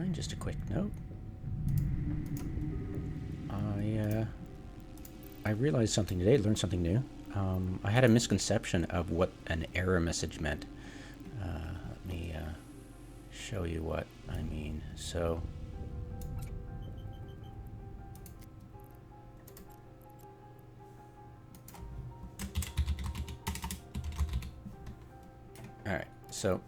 And just a quick note. I realized something today, learned something new. I had a misconception of what an error message meant. Let me show you what I mean. So, alright, so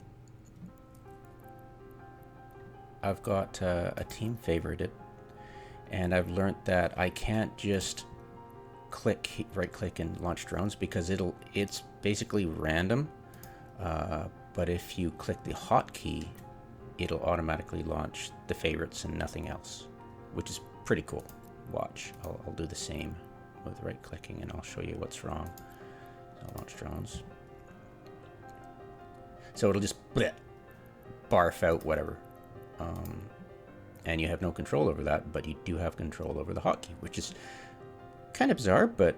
I've got a team favorited, and I've learned that I can't just right click and launch drones because it's basically random, but if you click the hotkey, it'll automatically launch the favorites and nothing else, which is pretty cool. Watch, I'll do the same with right clicking and I'll show you what's wrong. So I'll launch drones, so it'll just barf out whatever, and you have no control over that, but you do have control over the hotkey, which is kind of bizarre, but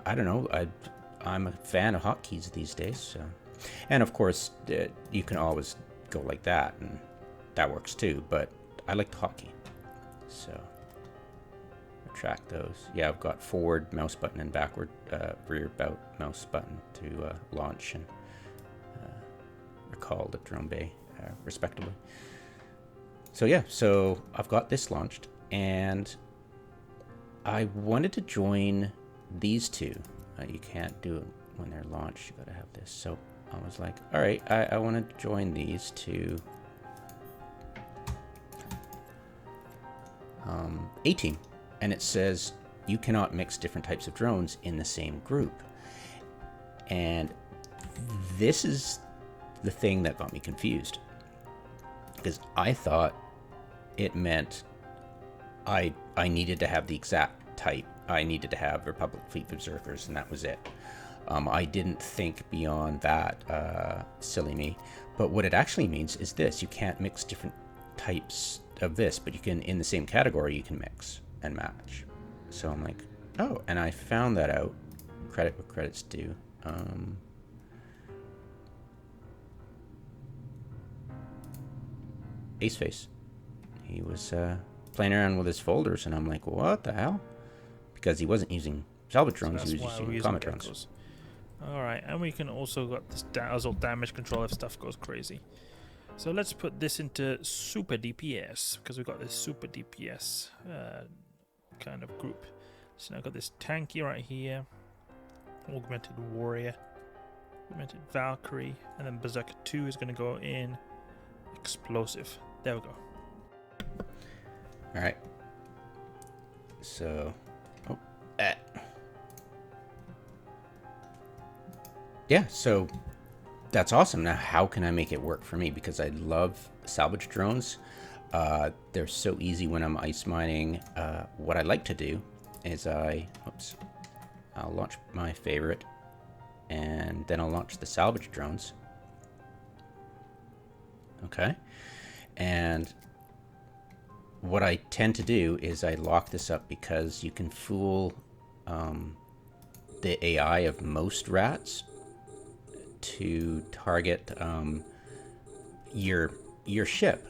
I don't know. I'm a fan of hotkeys these days. So. And of course, you can always go like that, and that works too. But I like the hotkey. So retract those. Yeah, I've got forward mouse button and backward rear mouse button to launch and recall the drone bay, respectively. So yeah, so I've got this launched, and I wanted to join these two. You can't do it when they're launched. You gotta have this. So I was like, all right, I want to join these to a team. And it says you cannot mix different types of drones in the same group. And this is the thing that got me confused, because I thought it meant I needed to have the exact type. I needed to have Republic Fleet Berserkers, and that was it. I didn't think beyond that, silly me. But what it actually means is this: you can't mix different types of this, but you can, in the same category, you can mix and match. So I'm like, oh, and I found that out. Credit where credit's due. Aceface. He was playing around with his folders, and I'm like, what the hell? Because he wasn't using salvage drones, he was using comet drones. Alright, and we can also got this dazzle damage control if stuff goes crazy. So let's put this into super DPS, because we've got this super DPS kind of group. So now I've got this tanky right here, augmented warrior, augmented Valkyrie, and then Berserker 2 is going to go in explosive. There we go. Alright. So, yeah, so that's awesome. Now, how can I make it work for me? Because I love salvage drones. They're so easy when I'm ice mining. What I like to do is I'll launch my favorite, and then I'll launch the salvage drones. Okay. And what I tend to do is I lock this up because you can fool the AI of most rats to target your ship,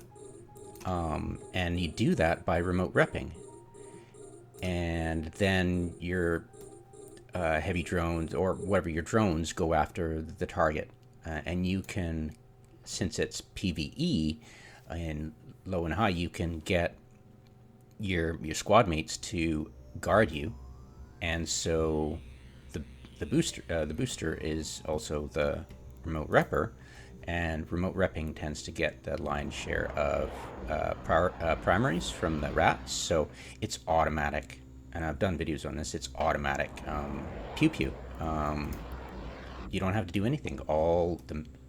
and you do that by remote repping, and then your heavy drones or whatever your drones go after the target, and you can, since it's PvE and low and high, you can get your squad mates to guard you, and so the booster is also the remote repper, and remote repping tends to get the lion's share of primaries from the rats, so it's automatic, and I've done videos on this. It's automatic pew pew. You don't have to do anything.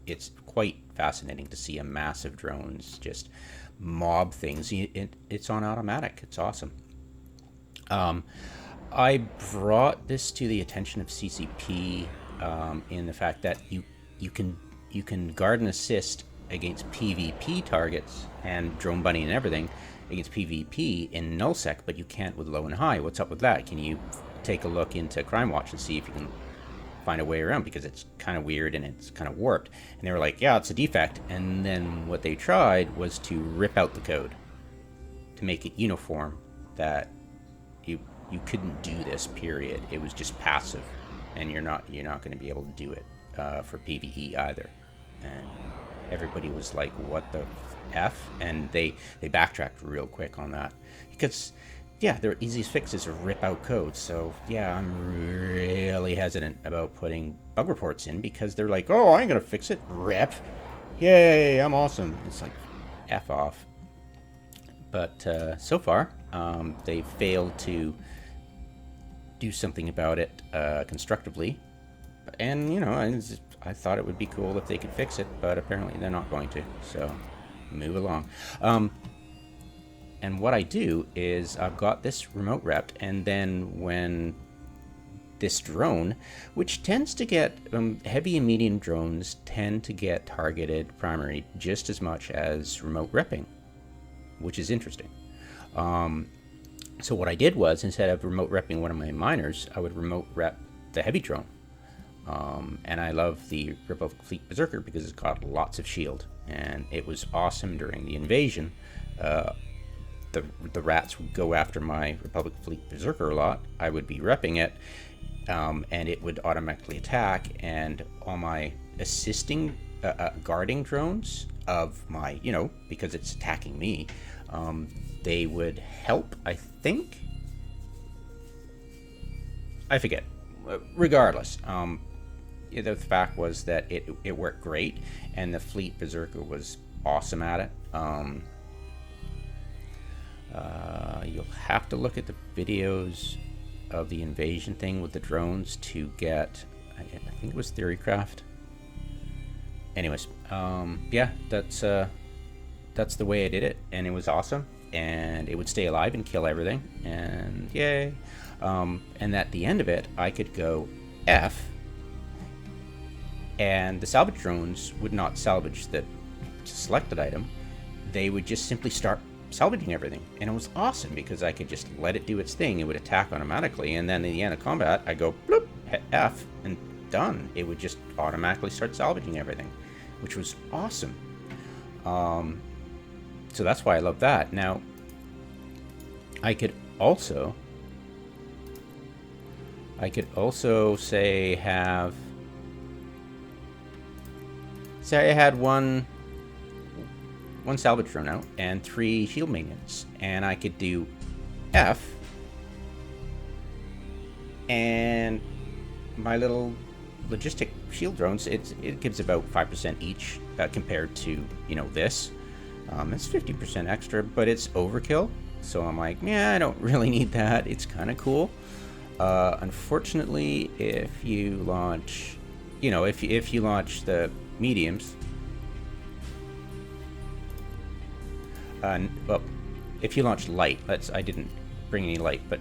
It's quite fascinating to see a massive drones just mob things. It's on automatic. It's awesome. I brought this to the attention of CCP in the fact that you can guard and assist against PvP targets and drone bunny and everything against PvP in nullsec, but you can't with low and high. What's up with that? Can you take a look into Crime Watch and see if you can find a way around, because it's kind of weird and it's kind of warped? And they were like, yeah, it's a defect. And then what they tried was to rip out the code make it uniform that you couldn't do this. Period. It was just passive, and you're not going to be able to do it for PvE either. And everybody was like, "What the f?" And they backtracked real quick on that because. Yeah, their easiest fix is to rip out code. So, yeah, I'm really hesitant about putting bug reports in because they're like, oh, I ain't going to fix it. Rip. Yay, I'm awesome. It's like, F off. But so far, they've failed to do something about it constructively. And, you know, I thought it would be cool if they could fix it, but apparently they're not going to. So, move along. And what I do is I've got this remote rep, and then when this drone, which tends to get, heavy and medium drones tend to get targeted primary just as much as remote repping, which is interesting. So what I did was, instead of remote repping one of my miners, I would remote rep the heavy drone. And I love the Republic Fleet Berserker because it's got lots of shield, and it was awesome during the invasion. The rats would go after my Republic Fleet Berserker a lot. I would be repping it, and it would automatically attack, and all my assisting guarding drones of my, you know, because it's attacking me, they would help, I think. I forget. Regardless, the fact was that it worked great, and the Fleet Berserker was awesome at it. You'll have to look at the videos of the invasion thing with the drones to get, I think it was Theorycraft. Anyways, yeah, that's the way I did it, and it was awesome, and it would stay alive and kill everything, and yay. And at the end of it, I could go F, and the salvage drones would not salvage the selected item. They would just simply start salvaging everything, and it was awesome because I could just let it do its thing. It would attack automatically, and then at the end of combat, I go bloop, hit F, and done. It would just automatically start salvaging everything, which was awesome. So that's why I love that. Now, I could also say I had one salvage drone out and 3 shield minions, and I could do F, and my little logistic shield drones, it gives about 5% each compared to, you know, this. It's 50% extra, but it's overkill. So I'm like, yeah, I don't really need that. It's kind of cool. Unfortunately, if you launch, you know, if you launch the mediums, well, if you launch light, I didn't bring any light, but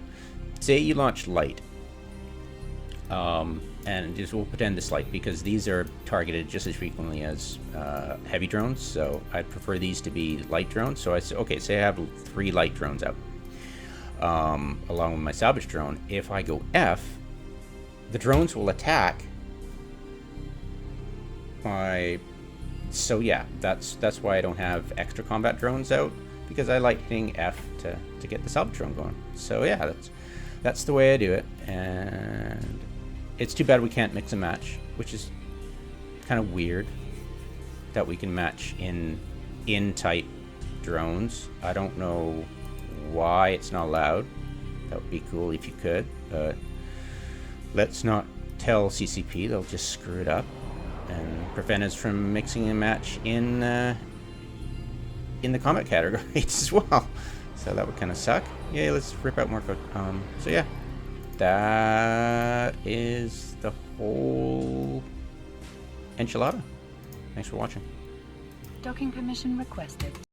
say you launch light, and just we'll pretend this light because these are targeted just as frequently as heavy drones, so I'd prefer these to be light drones. So I say, okay, say I have 3 light drones out, along with my salvage drone. If I go F, the drones will attack my. So yeah, that's why I don't have extra combat drones out, because I like hitting F to get the salvage drone going. So yeah, that's the way I do it, and it's too bad we can't mix and match, which is kind of weird that we can match in type drones. I don't know why it's not allowed. That would be cool if you could, but let's not tell CCP, they'll just screw it up and prevent us from mixing and match in the combat categories as well. So that would kind of suck. Yeah, let's rip out more code. So yeah, that is the whole enchilada. Thanks for watching. Docking permission requested.